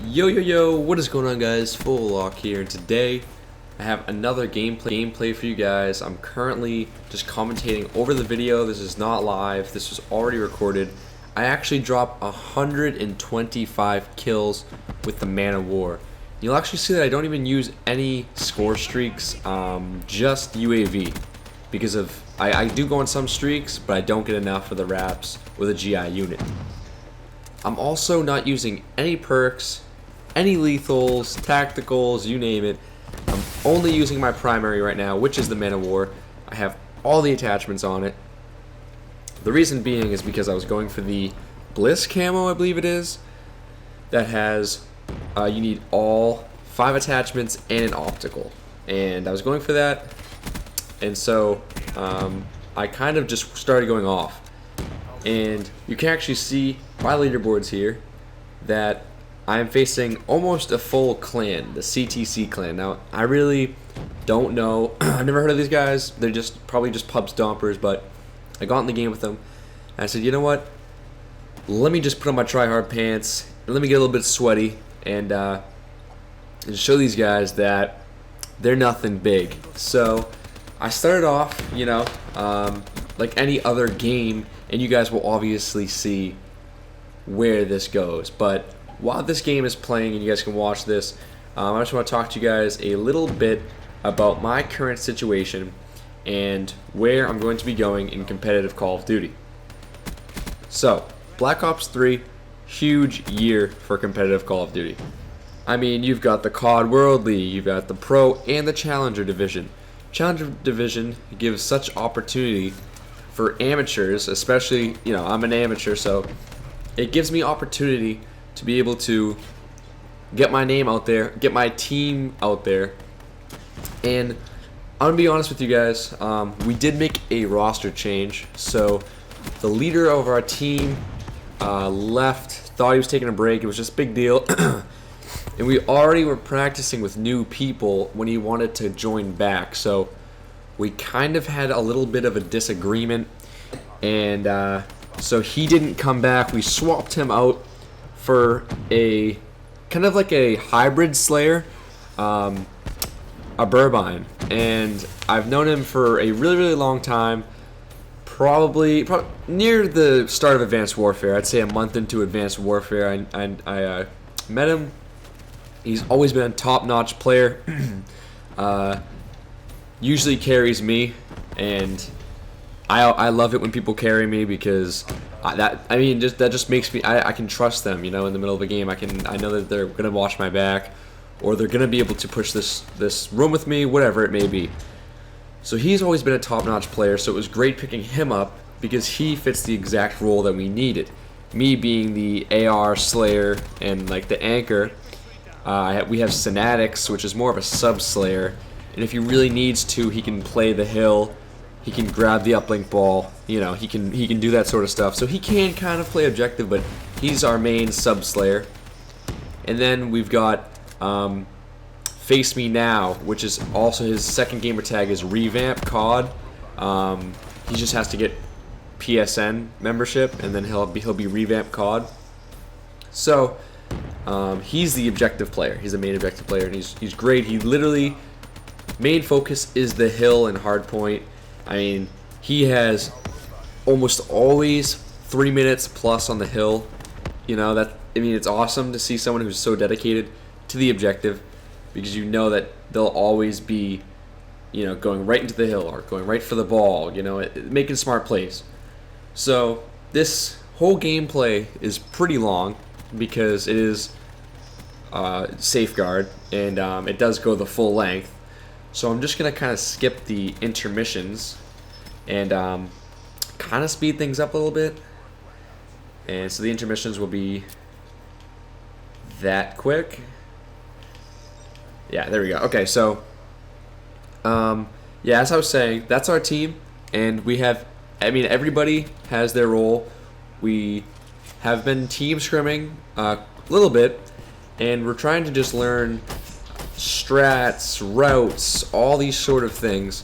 Yo, what is going on, guys? Full Lock here, and today I have another gameplay for you guys. I'm currently just commentating over the video. This is not live, this was already recorded. I actually dropped 125 kills with the Man of War. You'll actually see that I don't even use any score streaks, just UAV. Because of, I do go on some streaks, but I don't get enough for the wraps with a GI unit. I'm also not using any perks, any lethals, tacticals, you name it. I'm only using my primary right now, which is the Man of War. I have all the attachments on it. The reason being is because I was going for the Bliss camo, I believe it is, that has, you need all 5 attachments and an optical. And I was going for that, and so I kind of just started going off. And you can actually see my leaderboards here that I'm facing almost a full clan, the CTC clan. Now, I really don't know. I've never heard of these guys. They're probably just pub stompers, but I got in the game with them. And I said, you know what? Let me just put on my try-hard pants, and let me get a little bit sweaty, and show these guys that they're nothing big. So I started off, like any other game, and you guys will obviously see where this goes. But while this game is playing and you guys can watch this, I just want to talk to you guys a little bit about my current situation and where I'm going to be going in competitive Call of Duty. So, Black Ops 3, huge year for competitive Call of Duty. I mean, you've got the COD World League, you've got the Pro and the Challenger Division. Challenger Division gives such opportunity for amateurs, especially, I'm an amateur, so it gives me opportunity to be able to get my name out there, get my team out there. And I'm gonna be honest with you guys, we did make a roster change. So the leader of our team left, thought he was taking a break. It was just a big deal. And we already were practicing with new people when he wanted to join back. So we kind of had a little bit of a disagreement, and so he didn't come back. We swapped him out for a kind of like a hybrid Slayer, a Burbine, and I've known him for a really long time. Probably near the start of Advanced Warfare. I'd say a month into Advanced Warfare, I met him. He's always been a top-notch player. Usually carries me, and I love it when people carry me because that just makes me, I can trust them. In the middle of a game, I know that they're gonna watch my back, or they're gonna be able to push this room with me, whatever it may be. So he's always been a top-notch player. So it was great picking him up because he fits the exact role that we needed. Me being the AR Slayer and like the anchor. We have Synatics, which is more of a sub-Slayer, and if he really needs to, he can play the hill, he can grab the uplink ball, he can do that sort of stuff. So he can kind of play objective, but he's our main sub-Slayer. And then we've got Face Me Now, which is also his second gamer tag is Revamp COD. He just has to get PSN membership, and then he'll be Revamp COD. So he's the objective player. He's the main objective player, and he's great. He literally, main focus is the hill and hardpoint. I mean, he has almost always 3 minutes plus on the hill. It's awesome to see someone who's so dedicated to the objective, because that they'll always be, going right into the hill or going right for the ball, making smart plays. So this whole gameplay is pretty long because it is Safeguard, and it does go the full length. So I'm just going to kind of skip the intermissions and kind of speed things up a little bit. And so the intermissions will be that quick. Yeah, there we go. Okay, so as I was saying, that's our team, and we have, everybody has their role. We have been team scrimming a little bit, and we're trying to just learn strats, routes, all these sort of things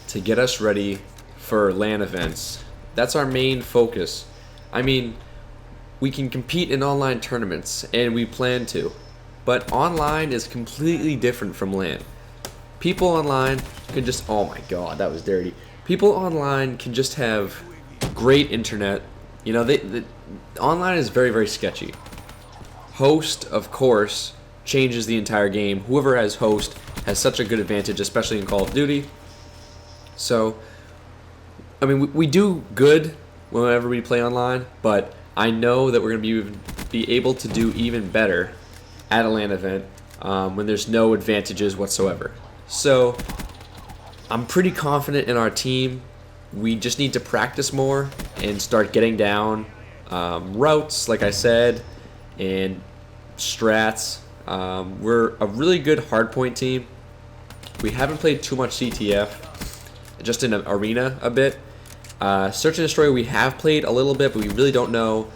to get us ready for LAN events. That's our main focus. We can compete in online tournaments, and we plan to. But online is completely different from LAN. People online can just, oh my god, that was dirty. People online can just have great internet. You know, online is very, very sketchy. Host, of course, changes the entire game. Whoever has host has such a good advantage, especially in Call of Duty. So, I mean, we do good whenever we play online, but I know that we're going to be able to do even better at a LAN event when there's no advantages whatsoever. So, I'm pretty confident in our team. We just need to practice more and start getting down routes, like I said, and strats. We're a really good hardpoint team. We haven't played too much CTF, just in an arena a bit. Search and Destroy we have played a little bit, but we really don't know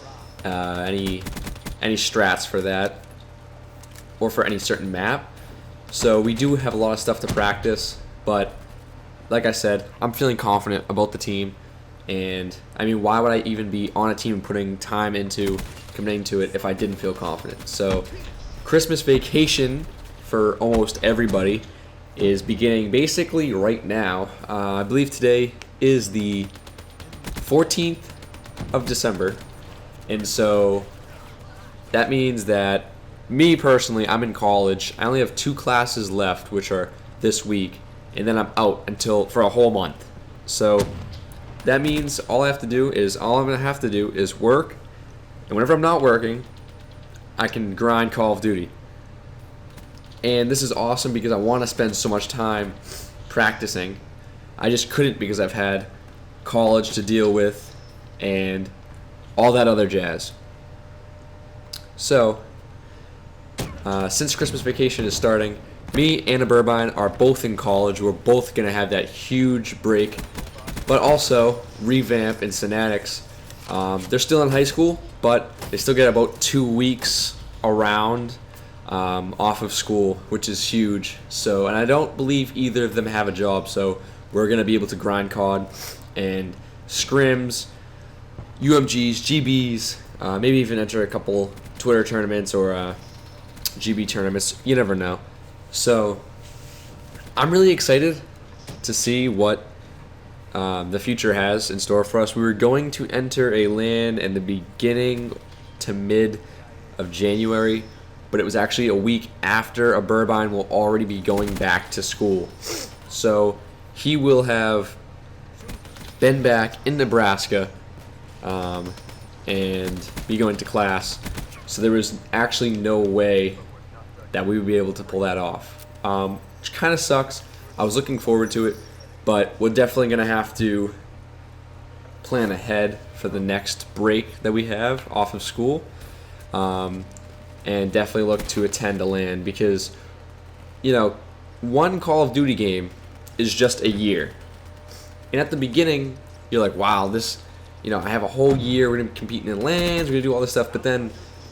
any strats for that or for any certain map. So we do have a lot of stuff to practice, but like I said, I'm feeling confident about the team. And I mean, why would I even be on a team and putting time into committing to it if I didn't feel confident? So Christmas vacation for almost everybody is beginning basically right now. I believe today is the 14th of December, and so that means that me personally, I'm in college. I only have 2 classes left, which are this week, and then I'm out for a whole month. So that means all I'm gonna have to do is work, and whenever I'm not working, I can grind Call of Duty. And this is awesome because I want to spend so much time practicing. I just couldn't because I've had college to deal with and all that other jazz. So, since Christmas vacation is starting, me and Burbine are both in college. We're both going to have that huge break, but also Revamp and Synatics. They're still in high school, but they still get about 2 weeks around off of school, which is huge. So, and I don't believe either of them have a job, so we're going to be able to grind COD and scrims, UMGs, GBs, maybe even enter a couple Twitter tournaments or GB tournaments. You never know. So, I'm really excited to see what the future has in store for us. We were going to enter a LAN in the beginning to mid of January, but it was actually a week after a Burbine will already be going back to school. So he will have been back in Nebraska and be going to class. So there was actually no way that we would be able to pull that off, which kind of sucks. I was looking forward to it, but we're definitely going to have to plan ahead for the next break that we have off of school. And definitely look to attend a LAN because, you know, one Call of Duty game is just a year. And at the beginning, you're like, wow, this, you know, I have a whole year, we're going to be competing in LANs, we're going to do all this stuff, but then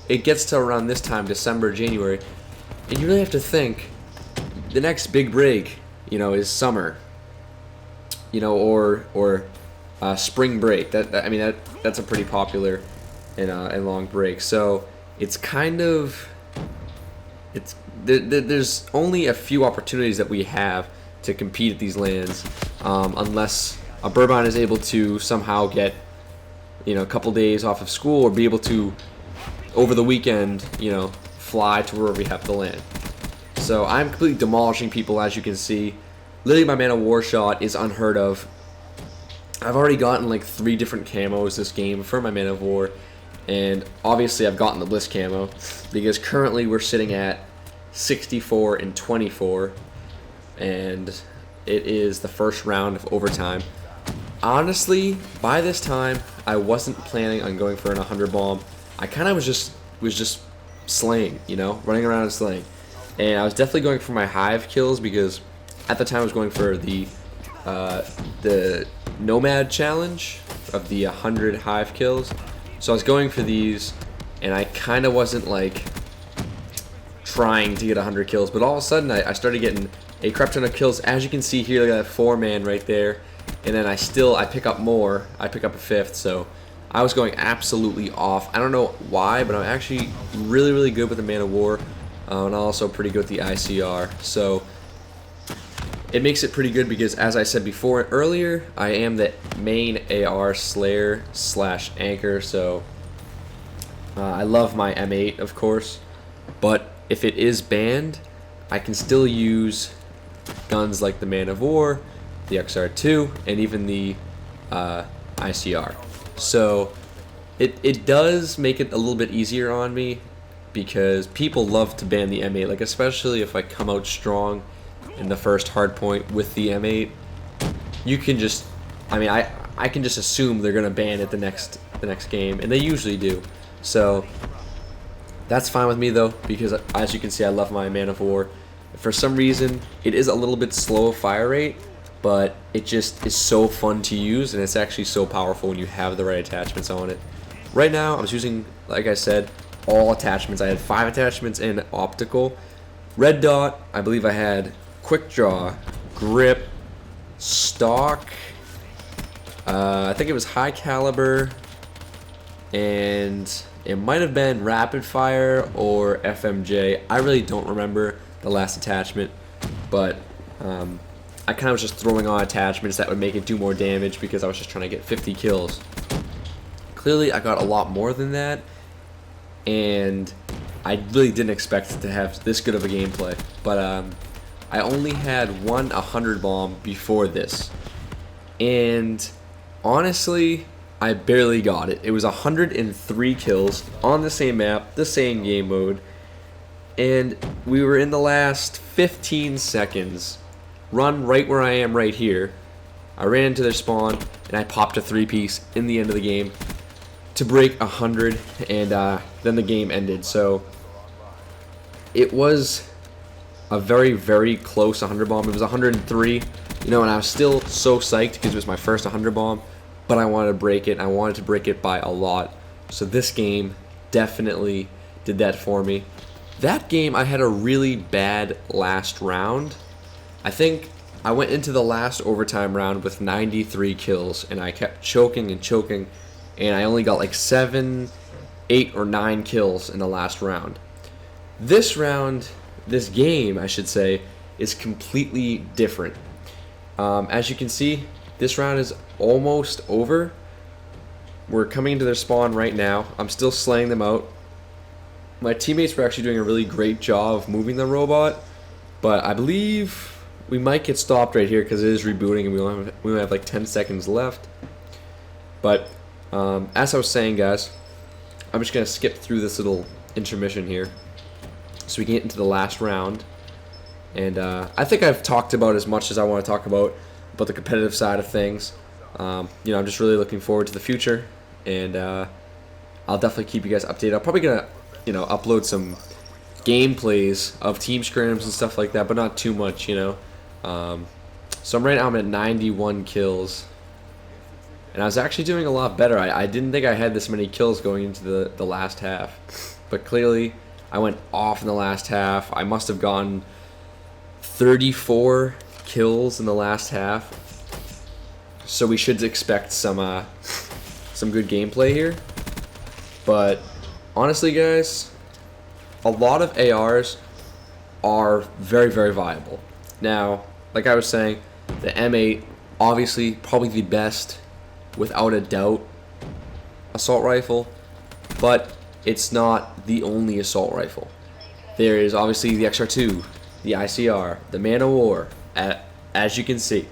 it gets to around this time, December, January, and you really have to think, the next big break, you know, is summer, you know, or spring break. That's a pretty popular and long break. So it's kind of, there's only a few opportunities that we have to compete at these LANs, unless a Burbine is able to somehow get, you know, a couple days off of school or be able to, over the weekend, you know, fly to wherever we have to land. So I'm completely demolishing people, as you can see. Literally, my Man-O-War shot is unheard of. I've already gotten like 3 different camos this game for my Man-O-War, and obviously I've gotten the Bliss camo because currently we're sitting at 64 and 24, and it is the first round of overtime. Honestly, by this time, I wasn't planning on going for an 100 bomb. I kind of was just slaying, you know, running around and slaying. And I was definitely going for my hive kills because at the time I was going for the Nomad challenge of the 100 hive kills. So I was going for these, and I kind of wasn't like trying to get 100 kills, but all of a sudden I started getting a crap ton of kills. As you can see here, look at that 4-man right there. And then I pick up more. I pick up a 5th, so I was going absolutely off. I don't know why, but I'm actually really, really good with the Man-O-War. and also pretty good with the ICR. So it makes it pretty good because, as I said before earlier, I am the main AR Slayer / Anchor, so I love my M8, of course, but if it is banned, I can still use guns like the M.O.W, the XR2, and even the ICR. So it does make it a little bit easier on me because people love to ban the M8, like especially if I come out strong in the first hard point with the M8. You can just, I can just assume they're gonna ban it the next game, and they usually do. So that's fine with me though, because as you can see, I love my M.O.W. For some reason, it is a little bit slow fire rate, but it just is so fun to use, and it's actually so powerful when you have the right attachments on it. Right now, I was using, like I said, all attachments. I had 5 attachments in optical. Red dot, I believe I had quick draw, grip, stock, I think it was high caliber, and it might have been rapid fire or FMJ. I really don't remember the last attachment, but I kind of was just throwing on attachments that would make it do more damage because I was just trying to get 50 kills. Clearly, I got a lot more than that, and I really didn't expect to have this good of a gameplay. But I only had one 100 bomb before this, and honestly, I barely got it. It was 103 kills on the same map, the same game mode, and we were in the last 15 seconds. Run right where I am right here. I ran into their spawn, and I popped a 3-piece in the end of the game to break 100, and then the game ended. So it was a very, very close 100 bomb. It was 103, you know, and I was still so psyched because it was my first 100 bomb, but I wanted to break it. I wanted to break it by a lot. So this game definitely did that for me. That game, I had a really bad last round. I think I went into the last overtime round with 93 kills, and I kept choking and choking, and I only got like 7, 8, or 9 kills in the last round. This round, this game, I should say, is completely different. As you can see, this round is almost over. We're coming into their spawn right now. I'm still slaying them out. My teammates were actually doing a really great job of moving the robot, but I believe we might get stopped right here because it is rebooting and we only have like 10 seconds left. But as I was saying, guys, I'm just going to skip through this little intermission here so we can get into the last round. And I think I've talked about as much as I want to talk about the competitive side of things. You know, I'm just really looking forward to the future, and I'll definitely keep you guys updated. I'm probably going to, you know, upload some gameplays of team scrims and stuff like that, but not too much, you know. So right now I'm at 91 kills, and I was actually doing a lot better. I didn't think I had this many kills going into the last half, but clearly I went off in the last half. I must have gotten 34 kills in the last half, so we should expect some good gameplay here. But honestly, guys, a lot of ARs are very, very viable. Now, like I was saying, the M8, obviously probably the best, without a doubt, assault rifle, but it's not the only assault rifle. There is obviously the XR2, the ICR, the M.O.W, as you can see.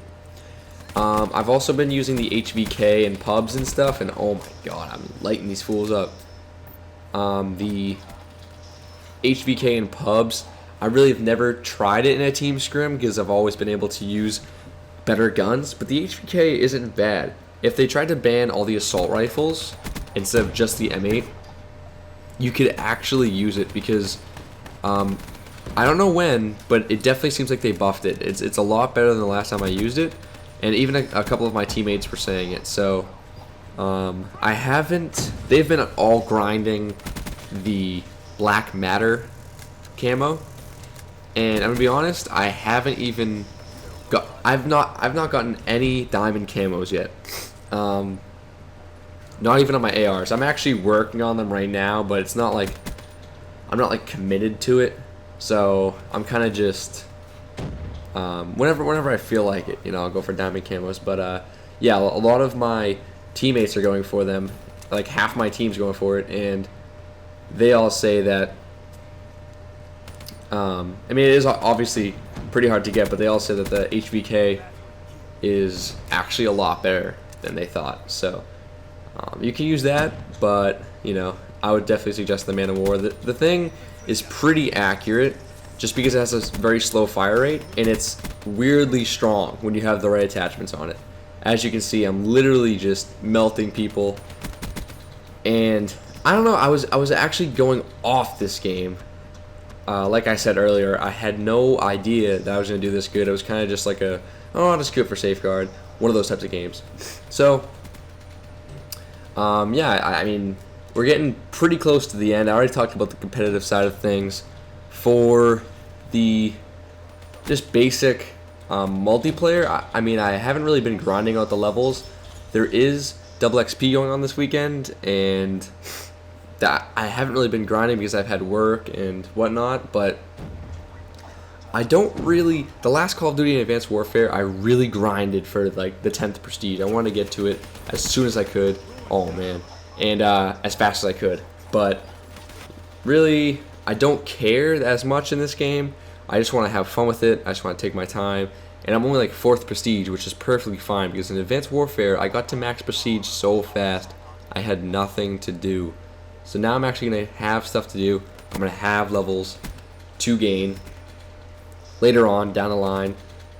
I've also been using the HVK and pubs and stuff, and oh my god, I'm lighting these fools up. The HVK and pubs, I really have never tried it in a team scrim because I've always been able to use better guns, but the HVK isn't bad. If they tried to ban all the assault rifles instead of just the M8, you could actually use it because I don't know when, but it definitely seems like they buffed it. It's a lot better than the last time I used it, and even a couple of my teammates were saying it. So they've been all grinding the Black Matter camo, and I'm gonna be honest, I haven't even got I've not gotten any diamond camos yet. Not even on my ARs. I'm actually working on them right now, but it's not like I'm not like committed to it. So I'm kind of just whenever I feel like it, I'll go for diamond camos. But yeah, a lot of my teammates are going for them. Like half my team's going for it, and they all say that. I mean, it is obviously pretty hard to get, but they all say that the HVK is actually a lot better than they thought. So you can use that, but I would definitely suggest the Man of War. The thing is pretty accurate, just because it has a very slow fire rate, and it's weirdly strong when you have the right attachments on it. As you can see, I'm literally just melting people, and I don't know. I was actually going off this game. Like I said earlier, I had no idea that I was going to do this good. It was kind of just like I'll just do it for safeguard, one of those types of games. So, yeah, I mean, we're getting pretty close to the end. I already talked about the competitive side of things. For the just basic multiplayer, I mean, I haven't really been grinding out the levels. There is double XP going on this weekend, and that I haven't really been grinding because I've had work and whatnot, but I don't really. The last Call of Duty and Advanced Warfare, I really grinded for like the 10th prestige. I wanted to get to it as soon as I could. Oh man, and as fast as I could. But really, I don't care as much in this game. I just want to have fun with it. I just want to take my time, and I'm only like 4th prestige, which is perfectly fine because in Advanced Warfare, I got to max prestige so fast, I had nothing to do. So now I'm actually going to have stuff to do. I'm going to have levels to gain later on down the line.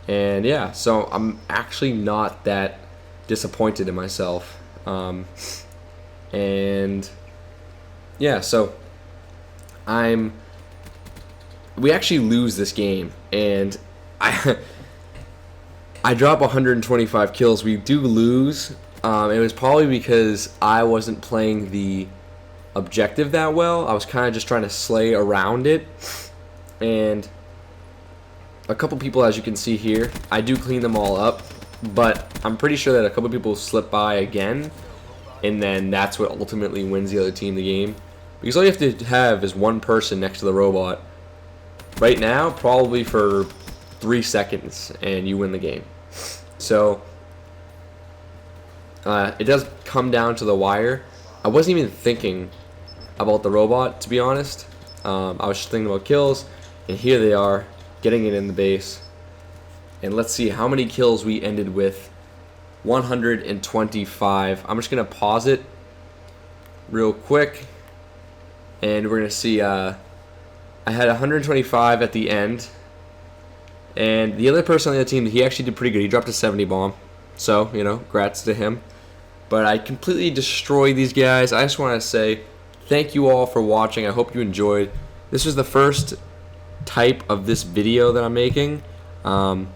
And yeah, so I'm actually not that disappointed in myself. And yeah, so we actually lose this game, and I drop 125 kills. We do lose. It was probably because I wasn't playing the objective that well. I was kind of just trying to slay around it, and a couple people, as you can see here, I do clean them all up, but I'm pretty sure that a couple people slip by again, and then that's what ultimately wins the other team the game, because all you have to have is one person next to the robot right now, probably for 3 seconds, and you win the game. So it does come down to the wire. I wasn't even thinking about the robot, to be honest. I was just thinking about kills, and here they are, getting it in the base. And let's see how many kills we ended with. 125. I'm just gonna pause it real quick, and we're gonna see. I had 125 at the end, and the other person on the other team, he actually did pretty good. He dropped a 70 bomb, so congrats to him. But I completely destroyed these guys. I just want to say thank you all for watching. I hope you enjoyed. This was the first type of this video that I'm making. And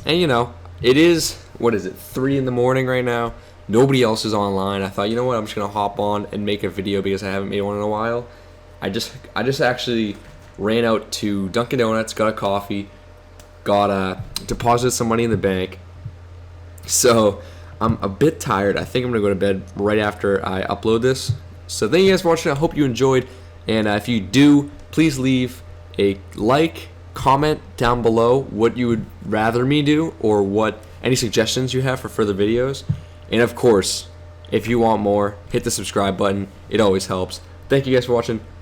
it is, what is it, 3 in the morning right now. Nobody else is online. I thought, you know what, I'm just going to hop on and make a video because I haven't made one in a while. I just actually ran out to Dunkin' Donuts, got a coffee, deposited some money in the bank. So I'm a bit tired. I think I'm going to go to bed right after I upload this. So thank you guys for watching. I hope you enjoyed. And if you do, please leave a like, comment down below what you would rather me do, or any suggestions you have for further videos. And of course, if you want more, hit the subscribe button. It always helps. Thank you guys for watching.